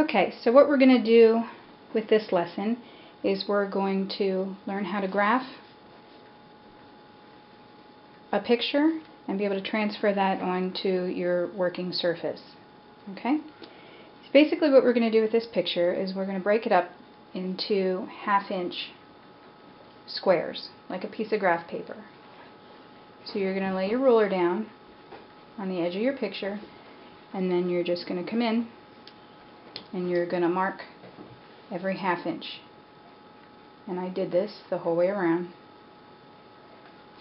Okay, so what we're going to do with this lesson is we're going to learn how to graph a picture and be able to transfer that onto your working surface. Okay? So basically what we're going to do with this picture is we're going to break it up into half-inch squares, like a piece of graph paper. So you're going to lay your ruler down on the edge of your picture, and then you're just going to come in and you're going to mark every half-inch. And I did this the whole way around.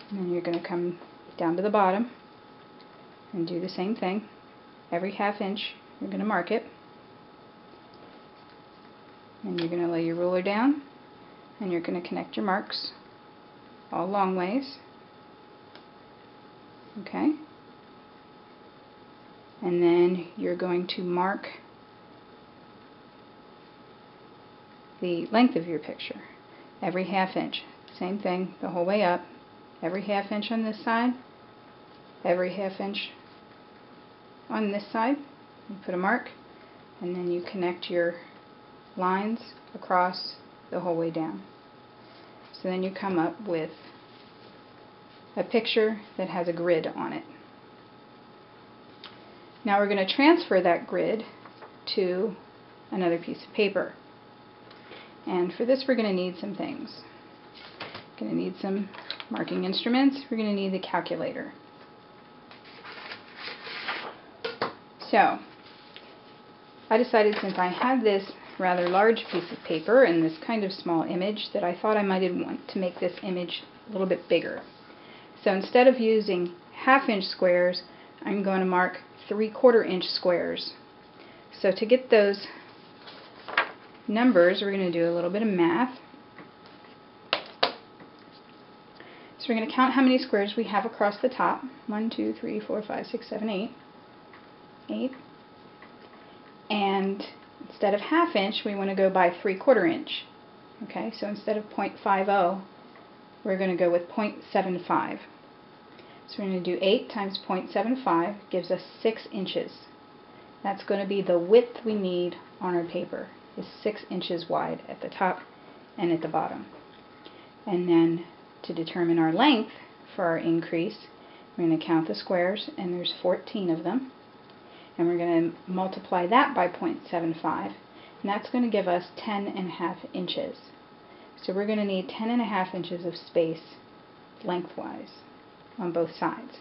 And then you're going to come down to the bottom and do the same thing. Every half-inch you're going to mark it. And you're going to lay your ruler down and you're going to connect your marks all long ways. Okay? And then you're going to mark the length of your picture. Every half-inch. Same thing the whole way up. Every half-inch on this side. Every half-inch on this side. You put a mark, and then you connect your lines across the whole way down. So then you come up with a picture that has a grid on it. Now we're going to transfer that grid to another piece of paper. And for this we're going to need some things. We're going to need some marking instruments. We're going to need the calculator. So I decided, since I had this rather large piece of paper and this kind of small image, that I thought I might want to make this image a little bit bigger. So instead of using half-inch squares, I'm going to mark 3/4 inch squares. So to get those numbers, we're going to do a little bit of math. So we're going to count how many squares we have across the top. 1, 2, 3, 4, 5, 6, 7, 8. 8. And instead of half-inch, we want to go by 3/4 inch. Okay, so instead of 0.50, we're going to go with 0.75. So we're going to do 8 times 0.75 gives us 6 inches. That's going to be the width we need on our paper, is 6 inches wide at the top and at the bottom. And then to determine our length for our increase, we're going to count the squares, and there's 14 of them. And we're going to multiply that by 0.75, and that's going to give us 10.5 inches. So we're going to need 10.5 inches of space lengthwise on both sides.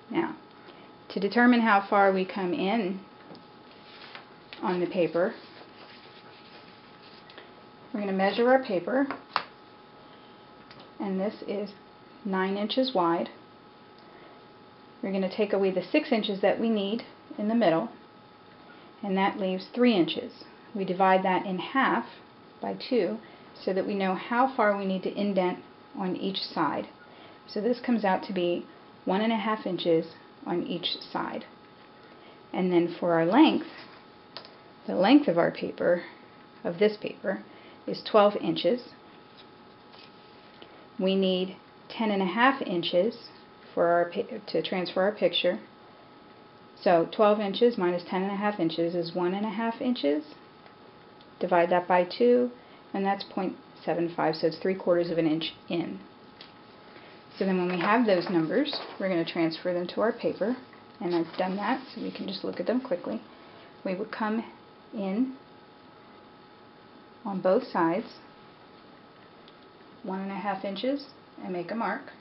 Now, to determine how far we come in on the paper, we're going to measure our paper, and this is 9 inches wide. We're going to take away the 6 inches that we need in the middle, and that leaves 3 inches. We divide that in half by 2 so that we know how far we need to indent on each side. So this comes out to be 1.5 inches on each side. And then for our length, the length of our paper, of this paper, is 12 inches. We need 10.5 inches for our to transfer our picture. So 12 inches minus 10.5 inches is 1.5 inches. Divide that by 2, and that's 0.75, so it's 3/4 of an inch in. So then when we have those numbers, we're going to transfer them to our paper, and I've done that so we can just look at them quickly. We would come in on both sides 1.5 inches and make a mark,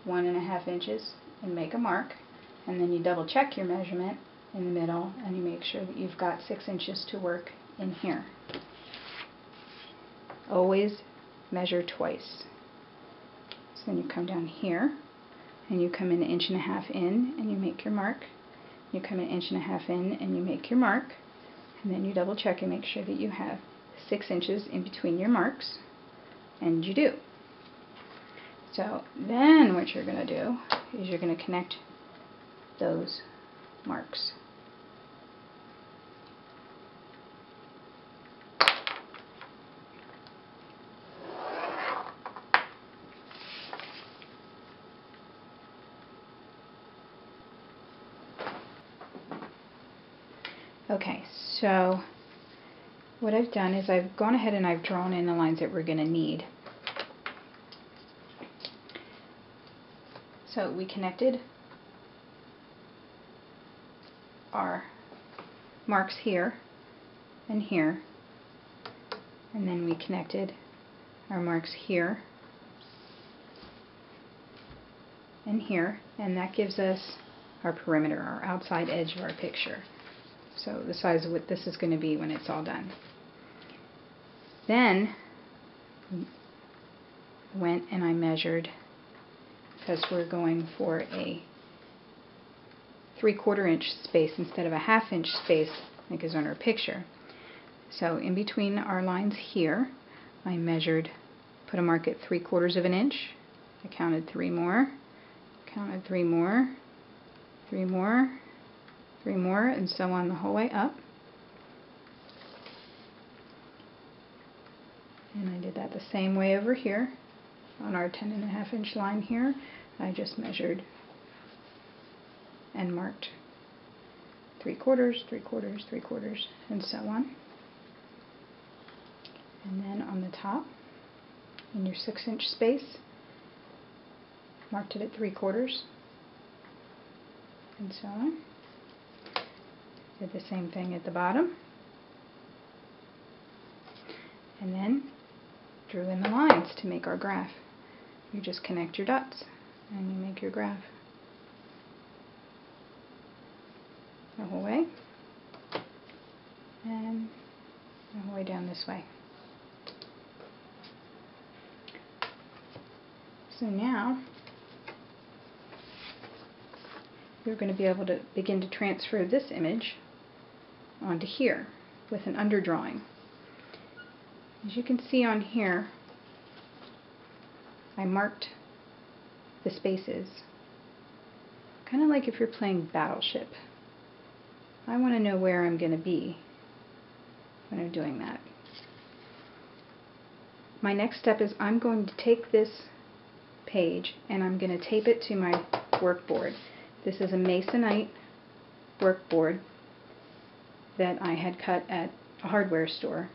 1.5 inches and make a mark, and then you double check your measurement in the middle and you make sure that you've got 6 inches to work in here. Always measure twice. So then you come down here and you come in 1.5 inches in and you make your mark. You come in 1.5 inches in and you make your mark, and then you double check and make sure that you have 6 inches in between your marks, and you do. So then what you're going to do is you're going to connect those marks. Okay, so what I've done is I've gone ahead and I've drawn in the lines that we're going to need. So we connected our marks here and here, and then we connected our marks here and here, and that gives us our perimeter, our outside edge of our picture. So the size of what this is going to be when it's all done. Then I went and I measured, because we're going for a 3/4 inch space instead of a 1/2 inch space like is on our picture. So in between our lines here, I measured, put a mark at 3/4 of an inch. I counted 3 more, counted 3 more, 3 more, 3 more, and so on the whole way up. And I did that the same way over here on our 10.5 inch line here. I just measured and marked 3/4, 3/4, 3/4, and so on. And then on the top, in your 6 inch space, marked it at 3/4, and so on. Did the same thing at the bottom. And then drew in the lines to make our graph. You just connect your dots and you make your graph the whole way and the whole way down this way. So now you're going to be able to begin to transfer this image onto here with an underdrawing. As you can see on here, I marked the spaces, kind of like if you're playing Battleship. I want to know where I'm going to be when I'm doing that. My next step is I'm going to take this page and I'm going to tape it to my workboard. This is a Masonite workboard that I had cut at a hardware store,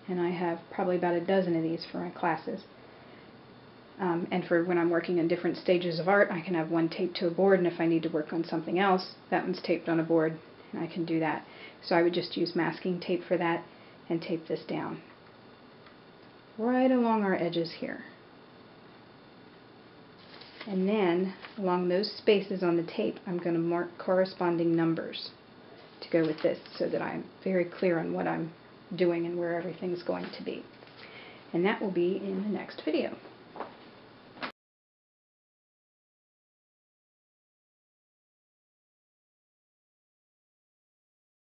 and I have probably about a dozen of these for my classes. And for when I'm working in different stages of art, I can have one taped to a board, and if I need to work on something else, that one's taped on a board, and I can do that. So I would just use masking tape for that and tape this down right along our edges here. And then along those spaces on the tape, I'm going to mark corresponding numbers to go with this so that I'm very clear on what I'm doing and where everything's going to be. And that will be in the next video.